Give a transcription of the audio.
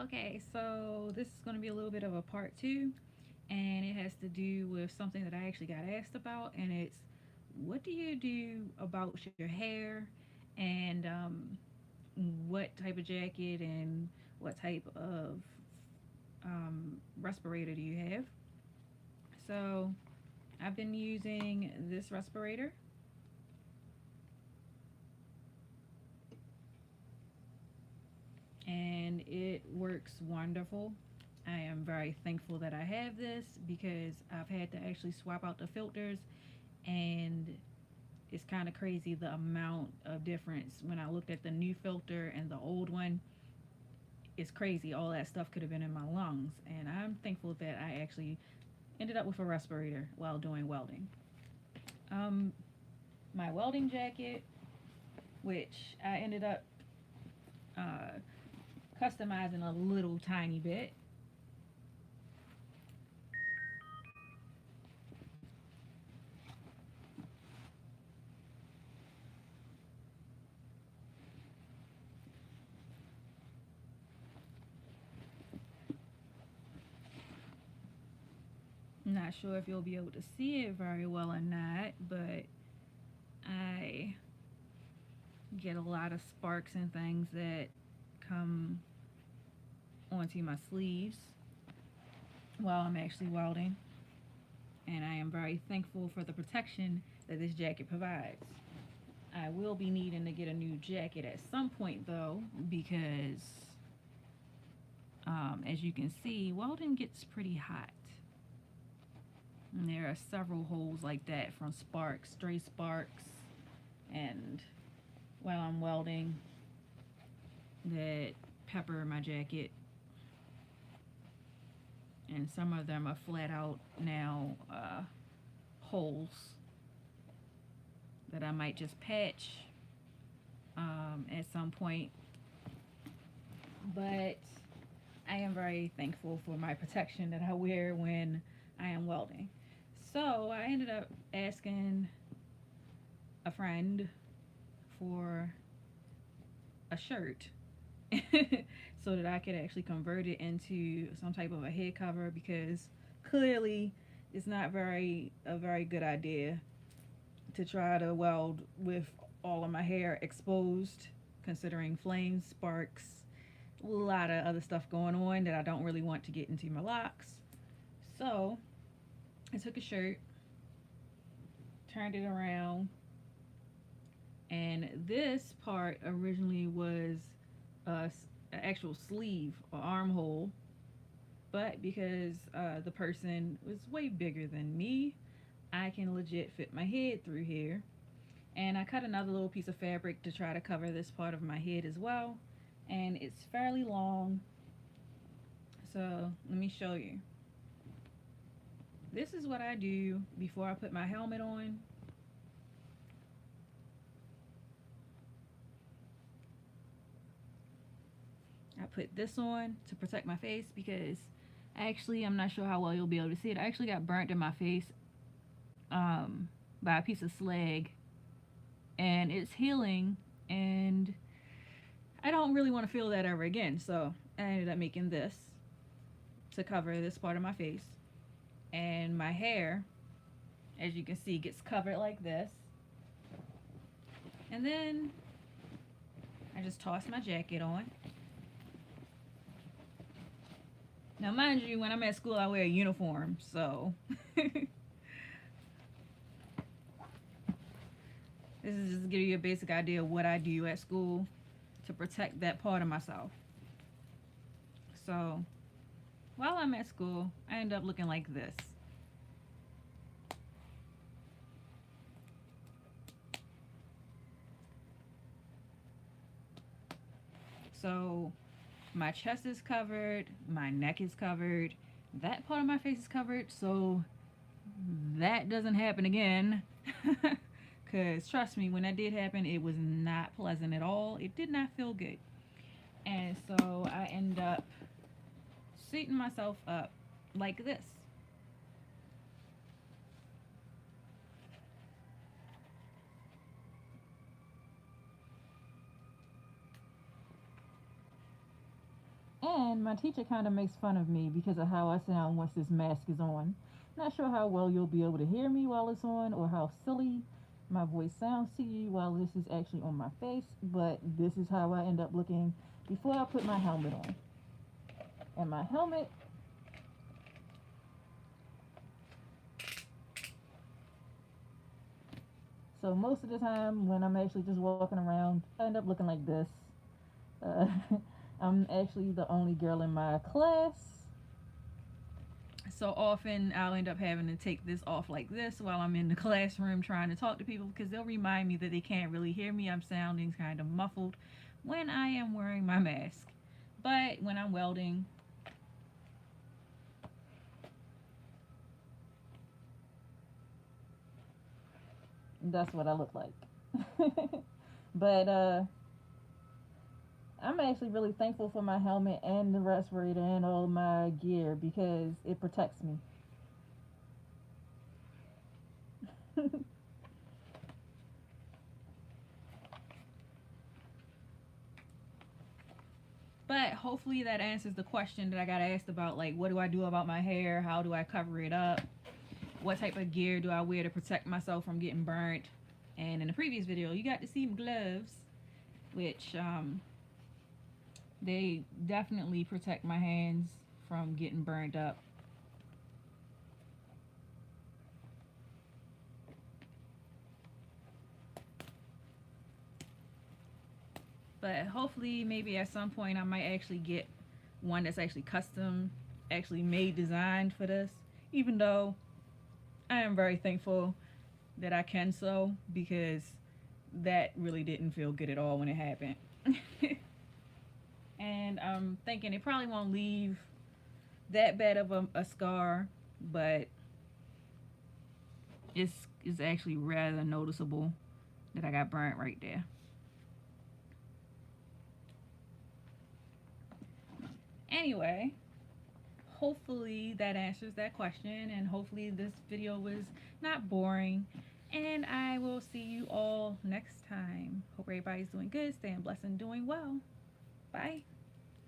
Okay, so this is going to be a little bit of a part two, and it has to do with something that I actually got asked about, and it's what do you do about your hair, and what type of jacket and what type of respirator do you have? So I've been using this respirator, and it works wonderful. I am very thankful that I have this because I've had to actually swap out the filters, and it's kind of crazy the amount of difference when I looked at the new filter and the old one. It's crazy. All that stuff could have been in my lungs, and I'm thankful that I actually ended up with a respirator while doing welding. Um, my welding jacket, which I ended up uh, customizing a little tiny bit. Not sure if you'll be able to see it very well or not, but I get a lot of sparks and things that come onto my sleeves while I'm actually welding, and I am very thankful for the protection that this jacket provides. I will be needing to get a new jacket at some point though, because as you can see, welding gets pretty hot. And there are several holes like that from sparks, stray sparks, and while I'm welding, that pepper my jacket, and some of them are flat out now holes that I might just patch at some point. But I am very thankful for my protection that I wear when I am welding. So I ended up asking a friend for a shirt so that I could actually convert it into some type of a head cover, because clearly it's not very a very good idea to try to weld with all of my hair exposed, considering flames, sparks, a lot of other stuff going on that I don't really want to get into my locks. So I took a shirt, turned it around, and this part originally was a an actual sleeve or armhole, but because the person was way bigger than me, I can legit fit my head through here. And I cut another little piece of fabric to try to cover this part of my head as well. And it's fairly long, so let me show you. This is what I do before I put my helmet on. I put this on to protect my face because actually, I'm not sure how well you'll be able to see it. I actually got burnt in my face by a piece of slag, and it's healing, and I don't really want to feel that ever again. So I ended up making this to cover this part of my face, and my hair, as you can see, gets covered like this. And then I just toss my jacket on. Now, mind you, when I'm at school, I wear a uniform, so this is just to give you a basic idea of what I do at school to protect that part of myself. So while I'm at school, I end up looking like this. So my chest is covered, my neck is covered, that part of my face is covered, so that doesn't happen again. Because trust me, when that did happen, it was not pleasant at all. It did not feel good. And so I end up seating myself up like this. And my teacher kind of makes fun of me because of how I sound once this mask is on. Not sure how well you'll be able to hear me while it's on or how silly my voice sounds to you while this is actually on my face, but this is how I end up looking before I put my helmet on. And my helmet, so most of the time when I'm actually just walking around, I end up looking like this. Uh, I'm actually the only girl in my class. So often I'll end up having to take this off like this while I'm in the classroom trying to talk to people because they'll remind me that they can't really hear me. I'm sounding kind of muffled when I am wearing my mask. But when I'm welding, that's what I look like. But I'm actually really thankful for my helmet and the respirator and all my gear because it protects me. But hopefully that answers the question that I got asked about, like, what do I do about my hair? How do I cover it up? What type of gear do I wear to protect myself from getting burnt? And in the previous video, you got to see gloves, which they definitely protect my hands from getting burned up. But hopefully, maybe at some point, I might actually get one that's actually custom, actually made, designed for this. Even though I am very thankful that I can sew because that really didn't feel good at all when it happened. And I'm thinking it probably won't leave that bad of a scar, but it's actually rather noticeable that I got burnt right there. Anyway, hopefully that answers that question, and hopefully this video was not boring. And I will see you all next time. Hope everybody's doing good, staying blessed, and doing well. Bye.